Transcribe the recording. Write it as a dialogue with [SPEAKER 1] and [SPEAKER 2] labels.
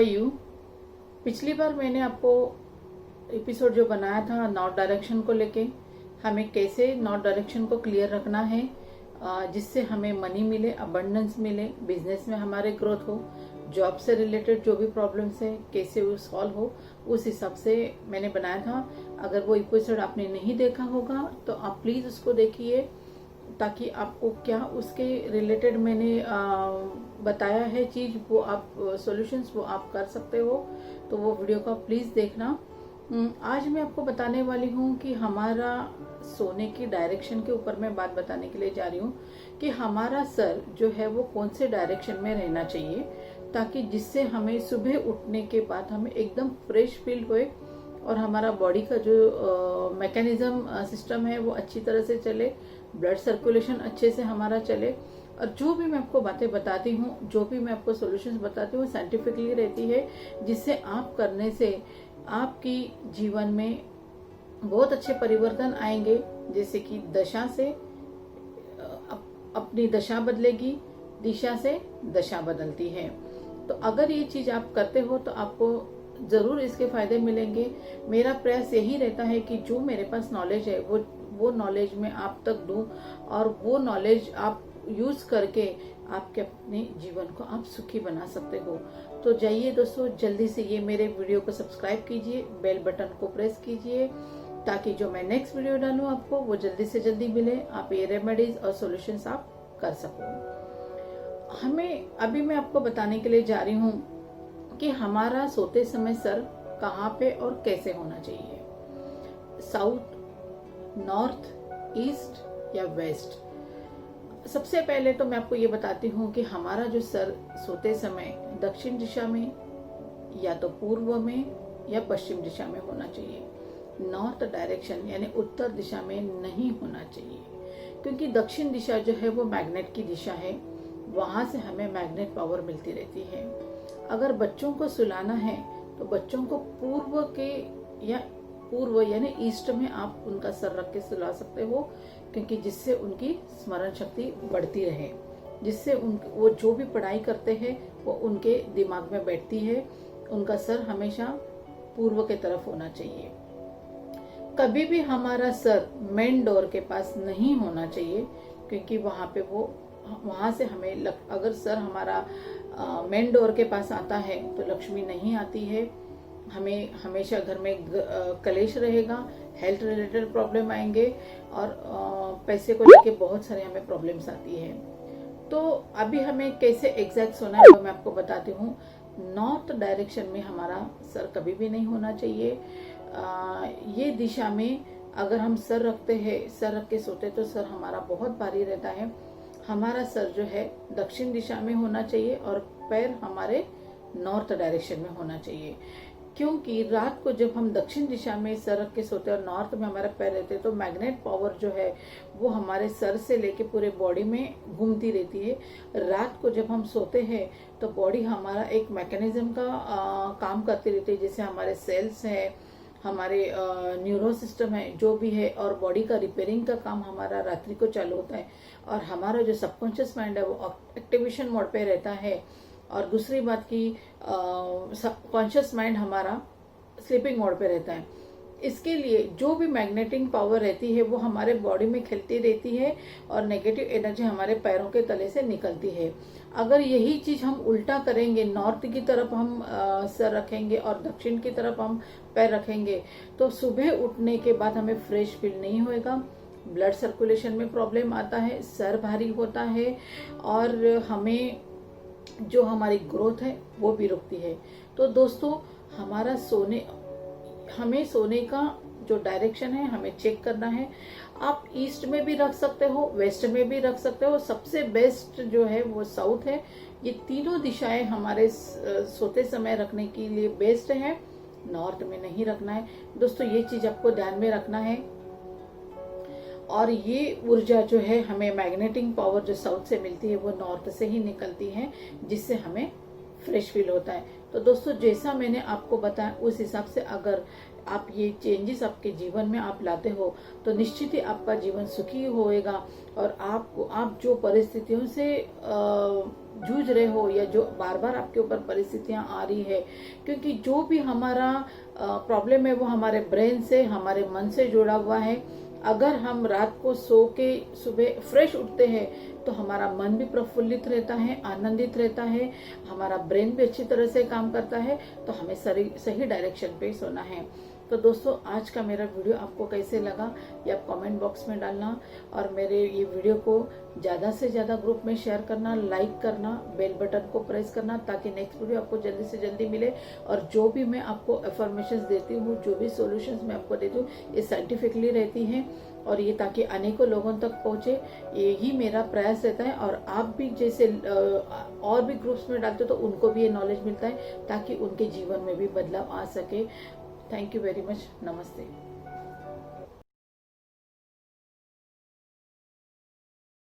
[SPEAKER 1] You. पिछली बार मैंने आपको एपिसोड जो बनाया था नॉर्थ डायरेक्शन को लेके, हमें कैसे नॉर्थ डायरेक्शन को क्लियर रखना है जिससे हमें मनी मिले, अबंडेंस मिले, बिजनेस में हमारे ग्रोथ हो, जॉब से रिलेटेड जो भी प्रॉब्लम्स है कैसे वो सॉल्व हो, उस हिसाब से मैंने बनाया था। अगर वो एपिसोड आपने नहीं देखा होगा तो आप प्लीज़ उसको देखिए, ताकि आपको क्या उसके रिलेटेड मैंने बताया है चीज़, वो आप सॉल्यूशंस वो आप कर सकते हो। तो वो वीडियो का प्लीज़ देखना। आज मैं आपको बताने वाली हूँ कि हमारा सोने की डायरेक्शन के ऊपर मैं बात बताने के लिए जा रही हूँ कि हमारा सर जो है वो कौन से डायरेक्शन में रहना चाहिए, ताकि जिससे हमें सुबह उठने के बाद हमें एकदम फ्रेश फील होए और हमारा बॉडी का जो मैकेनिज्म सिस्टम है वो अच्छी तरह से चले, ब्लड सर्कुलेशन अच्छे से हमारा चले। और जो भी मैं आपको बातें बताती हूँ, जो भी मैं आपको सॉल्यूशंस बताती हूँ, साइंटिफिकली रहती है, जिससे आप करने से आपकी जीवन में बहुत अच्छे परिवर्तन आएंगे। जैसे कि दशा से अपनी दशा बदलेगी, दिशा से दशा बदलती है। तो अगर ये चीज आप करते हो तो आपको जरूर इसके फायदे मिलेंगे। मेरा प्रयास यही रहता है कि जो मेरे पास नॉलेज है वो नॉलेज मैं आप तक दूं, और वो नॉलेज आप यूज करके आपके अपने जीवन को आप सुखी बना सकते हो। तो जाइए दोस्तों, जल्दी से ये मेरे वीडियो को सब्सक्राइब कीजिए, बेल बटन को प्रेस कीजिए, ताकि जो मैं नेक्स्ट वीडियो डालूं आपको वो जल्दी से जल्दी मिले, आप ये रेमेडीज और सॉल्यूशंस आप कर सको। अभी मैं आपको बताने के लिए जा रही हूँ कि हमारा सोते समय सर कहाँ पे और कैसे होना चाहिए, साउथ, नॉर्थ, ईस्ट या वेस्ट। सबसे पहले तो मैं आपको ये बताती हूँ कि हमारा जो सर सोते समय दक्षिण दिशा में, या तो पूर्व में या पश्चिम दिशा में होना चाहिए। नॉर्थ डायरेक्शन यानी उत्तर दिशा में नहीं होना चाहिए, क्योंकि दक्षिण दिशा जो है वो मैग्नेट की दिशा है, वहां से हमें मैग्नेट पावर मिलती रहती है। अगर बच्चों को सुलाना है तो बच्चों को पूर्व यानी ईस्ट में आप उनका सर रख के सुला सकते हो, क्योंकि जिससे उनकी स्मरण शक्ति बढ़ती रहे, जिससे वो जो भी पढ़ाई करते हैं वो उनके दिमाग में बैठती है। उनका सर हमेशा पूर्व के तरफ होना चाहिए। कभी भी हमारा सर मेन डोर के पास नहीं होना चाहिए, क्योंकि वहां से हमें अगर सर हमारा मेन डोर के पास आता है तो लक्ष्मी नहीं आती है, हमें हमेशा घर में कलेश रहेगा, हेल्थ रिलेटेड प्रॉब्लम आएंगे, और पैसे को लेके बहुत सारे हमें प्रॉब्लम्स आती है। तो अभी हमें कैसे एग्जैक्ट सोना है वो मैं आपको बताती हूँ। नॉर्थ डायरेक्शन में हमारा सर कभी भी नहीं होना चाहिए। ये दिशा में अगर हम सर रखते हैं, सर रख के सोते तो सर हमारा बहुत भारी रहता है। हमारा सर जो है दक्षिण दिशा में होना चाहिए और पैर हमारे नॉर्थ डायरेक्शन में होना चाहिए, क्योंकि रात को जब हम दक्षिण दिशा में सर रख के सोते हैं और नॉर्थ में हमारे पैर रहते हैं तो मैग्नेट पावर जो है वो हमारे सर से लेके पूरे बॉडी में घूमती रहती है। रात को जब हम सोते हैं तो बॉडी हमारा एक मैकेनिज्म का काम करती रहती है, जैसे हमारे सेल्स है, हमारे न्यूरो सिस्टम है, जो भी है, और बॉडी का रिपेयरिंग का काम हमारा रात्रि को चालू होता है, और हमारा जो सबकॉन्शियस माइंड है वो एक्टिवेशन मोड पे रहता है। और दूसरी बात की कॉन्शियस माइंड हमारा स्लीपिंग मोड पे रहता है। इसके लिए जो भी मैग्नेटिक पावर रहती है वो हमारे बॉडी में खिलती रहती है और नेगेटिव एनर्जी हमारे पैरों के तले से निकलती है। अगर यही चीज हम उल्टा करेंगे, नॉर्थ की तरफ हम सर रखेंगे और दक्षिण की तरफ हम पैर रखेंगे, तो सुबह उठने के बाद हमें फ्रेश फील नहीं होएगा, ब्लड सर्कुलेशन में प्रॉब्लम आता है, सर भारी होता है, और हमें जो हमारी ग्रोथ है वो भी रुकती है। तो दोस्तों, हमें सोने का जो डायरेक्शन है हमें चेक करना है। आप ईस्ट में भी रख सकते हो, वेस्ट में भी रख सकते हो, सबसे बेस्ट जो है वो साउथ है। ये तीनों दिशाएं हमारे सोते समय रखने के लिए बेस्ट है, नॉर्थ में नहीं रखना है। दोस्तों, ये चीज आपको ध्यान में रखना है। और ये ऊर्जा जो है हमें मैग्नेटिक पावर जो साउथ से मिलती है वो नॉर्थ से ही निकलती है, जिससे हमें फ्रेश फील होता है। तो दोस्तों, जैसा मैंने आपको बताया उस हिसाब से अगर आप ये चेंजेस आपके जीवन में आप लाते हो तो निश्चित ही आपका जीवन सुखी होएगा, और आप जो परिस्थितियों से जूझ रहे हो या जो बार बार आपके ऊपर परिस्थितियां आ रही है, क्योंकि जो भी हमारा प्रॉब्लम है वो हमारे ब्रेन से, हमारे मन से जुड़ा हुआ है। अगर हम रात को सो के सुबह फ्रेश उठते हैं तो हमारा मन भी प्रफुल्लित रहता है, आनंदित रहता है, हमारा ब्रेन भी अच्छी तरह से काम करता है, तो हमें सही डायरेक्शन पे सोना है। तो दोस्तों, आज का मेरा वीडियो आपको कैसे लगा ये आप कमेंट बॉक्स में डालना, और मेरे ये वीडियो को ज़्यादा से ज़्यादा ग्रुप में शेयर करना, लाइक करना, बेल बटन को प्रेस करना, ताकि नेक्स्ट वीडियो आपको जल्दी से जल्दी मिले। और जो भी मैं आपको अफर्मेशंस देती हूँ, जो भी सॉल्यूशंस मैं आपको देती हूँ, ये साइंटिफिकली रहती हैं, और ये ताकि अनेकों लोगों तक पहुँचे, यही मेरा प्रयास रहता है। और आप भी जैसे और भी ग्रुप्स में डालते हो तो उनको भी ये नॉलेज मिलता है, ताकि उनके जीवन में भी बदलाव आ सके। Thank you very much. नमस्ते।